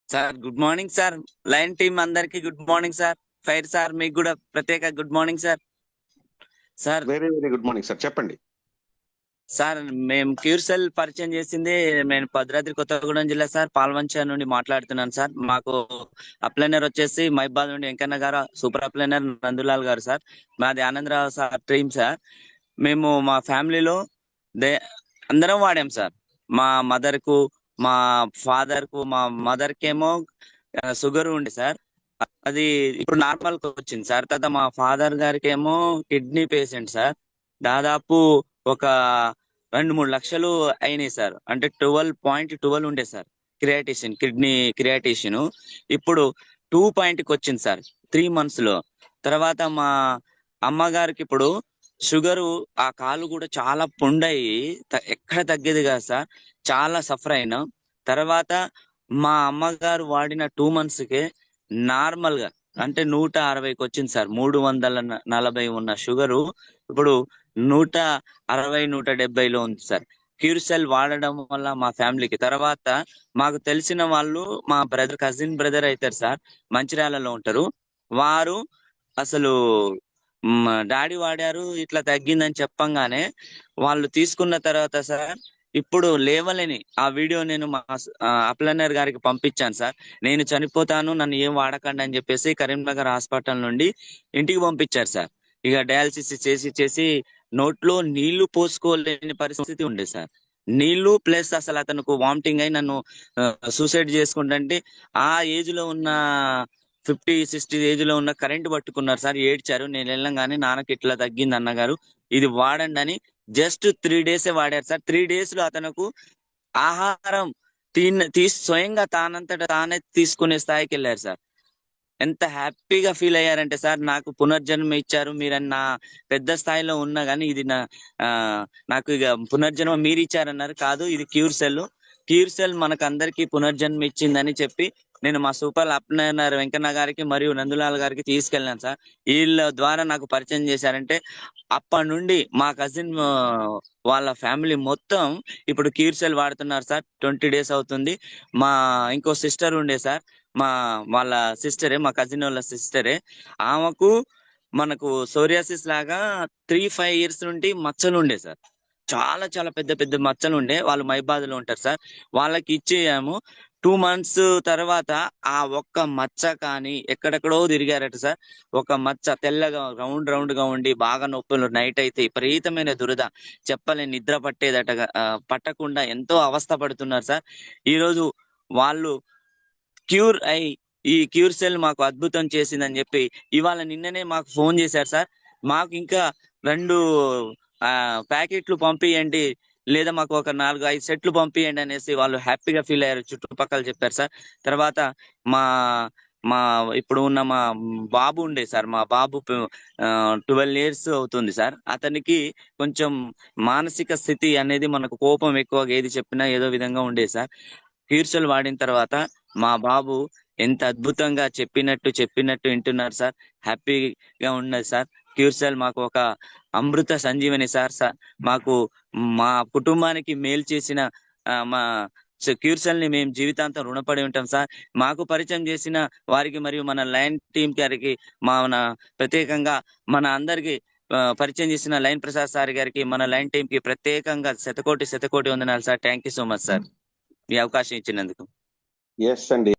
Sir good morning sir. Line team అందరికి good morning sir. Fire sir మీకు కూడా ప్రత్యేక good morning sir. Sir very very good morning sir, చెప్పండి. Sir మేము క్యూర్సెల్ పరిచయం చేసింది నేను భద్రాద్రి కొత్తగూడెం జిల్లా సార్, పాల్వంచ నుండి మాట్లాడుతున్నాను సార్. మాకు అప్లైనర్ వచ్చేసి మైబాద్ నుండి వెంకన్న గారు, సూపర్ అప్లైనర్ నందులాల్ గారు సార్. మాది ఆనందరావు సార్ టీమ్ సార్. మేము మా ఫ్యామిలీలో దే అందరం వాడాం సార్. మా మదర్ కు, మా ఫాదర్ కు, మా మదర్ కేమో షుగర్ ఉండే సార్. అది ఇప్పుడు నార్మల్ కి వచ్చింది సార్. తర్వాత మా ఫాదర్ గారికి ఏమో కిడ్నీ పేషెంట్ సార్. దాదాపు ఒక 2-3 లక్షలు అయినాయి సార్. అంటే 12.12 ఉండే సార్ కిడ్నీ క్రియాటిషన్. ఇప్పుడు 2 పాయింట్కి వచ్చింది సార్ 3 months లో. తర్వాత మా అమ్మగారికి ఇప్పుడు షుగరు, ఆ కాలు కూడా చాలా పుండయి ఎక్కడ తగ్గేది కాదు సార్. చాలా సఫర్ అయినాం. తర్వాత మా అమ్మగారు వాడిన 2 months కే నార్మల్ గా అంటే 160కి వచ్చింది సార్. 340 ఉన్న షుగరు ఇప్పుడు 160-170లో ఉంది సార్. క్యూర్సెల్ వాడడం వల్ల మా ఫ్యామిలీకి. తర్వాత మాకు తెలిసిన వాళ్ళు మా కజిన్ బ్రదర్ అవుతారు సార్, మంచిర్యాలలో ఉంటారు. వారు అసలు డాడీ వాడారు ఇట్లా తగ్గిందని చెప్పంగానే వాళ్ళు తీసుకున్న తర్వాత సార్ ఇప్పుడు లేవలేని ఆ వీడియో నేను మా అప్లైనర్ గారికి పంపించాను సార్. నేను చనిపోతాను, నన్ను ఏం వాడకండి అని చెప్పేసి కరీంనగర్ హాస్పిటల్ నుండి ఇంటికి పంపించారు సార్. ఇక డయాలసిస్ చేసి చేసి నోట్లో నీళ్లు పోసుకోలేని పరిస్థితి ఉండే సార్. నీళ్లు ప్లస్ అసలు అతనికి వామిటింగ్ అయి నన్ను సూసైడ్ చేసుకుంటే ఆ ఏజ్ లో ఉన్న 50-60 ఏజ్ లో ఉన్న కరెంట్ పట్టుకున్నారు సార్. ఏడ్చారు. నేను వెళ్ళంగానే నాన్నకి ఇట్లా తగ్గింది అన్నగారు, ఇది వాడండి అని జస్ట్ 3 days వాడారు సార్. 3 days లో అతనుకు ఆహారం స్వయంగా తానంతట తానే తీసుకునే స్థాయికి వెళ్ళారు సార్. ఎంత హ్యాపీగా ఫీల్ అయ్యారంటే సార్, నాకు పునర్జన్మ ఇచ్చారు మీరని. నా పెద్ద స్థాయిలో ఉన్నా గానీ ఇది నాకు ఇక పునర్జన్మ మీరు ఇచ్చారన్నారు. కాదు, ఇది క్యూర్సెల్ మనకు అందరికి పునర్జన్మ ఇచ్చిందని చెప్పి నేను మా సూపర్ అప్లైనర్ వెంకన్న గారికి మరియు నందులాల్ గారికి తీసుకెళ్ళాను సార్. వీళ్ళ ద్వారా నాకు పరిచయం చేశారంటే అప్పటి నుండి మా కజిన్ వాళ్ళ ఫ్యామిలీ మొత్తం ఇప్పుడు క్యూర్సెల్ వాడుతున్నారు సార్. 20 days అవుతుంది. మా ఇంకో సిస్టర్ ఉండే సార్, వాళ్ళ సిస్టరే, మా కజిన్ వాళ్ళ సిస్టరే. ఆమెకు మనకు సోరియాసిస్ లాగా 3-5 years నుండి మచ్చలు ఉండే సార్. చాలా చాలా పెద్ద పెద్ద మచ్చలు ఉండే. వాళ్ళు మైబాద్ లో ఉంటారు సార్. వాళ్ళకి ఇచ్చేయాము. 2 months తర్వాత ఆ ఒక్క మచ్చ కానీ ఎక్కడెక్కడో తిరిగారట సార్. ఒక మచ్చ తెల్లగా రౌండ్ గా ఉండి బాగా నొప్పులు, నైట్ అయితే విపరీతమైన దురద, చెప్పలేని నిద్ర పట్టేదట. పట్టకుండా ఎంతో అవస్థ పడుతున్నారు సార్. ఈ రోజు వాళ్ళు క్యూర్ అయి ఈ క్యూర్సెల్ మాకు అద్భుతం చేసిందని చెప్పి ఇవాళ నిన్ననే మాకు ఫోన్ చేశారు సార్. మాకు ఇంకా 2 ప్యాకెట్లు పంపియండి, లేదా మాకు ఒక 4-5 సెట్లు పంపియండి అనేసి వాళ్ళు హ్యాపీగా ఫీల్ అయ్యారు, చుట్టుపక్కల చెప్పారు సార్. తర్వాత మా మా ఇప్పుడు ఉన్న మా బాబు ఉండే సార్, మా బాబు 12 years అవుతుంది సార్. అతనికి కొంచెం మానసిక స్థితి అనేది, మనకు కోపం ఎక్కువగా ఏది చెప్పినా ఏదో విధంగా ఉండే సార్. క్యూర్సెల్ వాడిన తర్వాత మా బాబు ఎంత అద్భుతంగా చెప్పినట్టు వింటున్నారు సార్. హ్యాపీగా ఉన్నది సార్. క్యూర్సెల్ మాకు ఒక అమృత సంజీవని సార్. మాకు మా కుటుంబానికి మేలు చేసిన మా క్యూర్సెల్ ని మేము జీవితాంతం రుణపడి ఉంటాం సార్. మాకు పరిచయం చేసిన వారికి మరియు మన లైన్ టీం గారికి, ప్రత్యేకంగా మన అందరికి పరిచయం చేసిన లైన్ ప్రసాద్ సార్ గారికి, మన లైన్ టీం కి ప్రత్యేకంగా శతకోటి వందనాలు sir. Thank you so much sir, ఈ అవకాశం ఇచ్చినందుకు. ఎస్ అండి.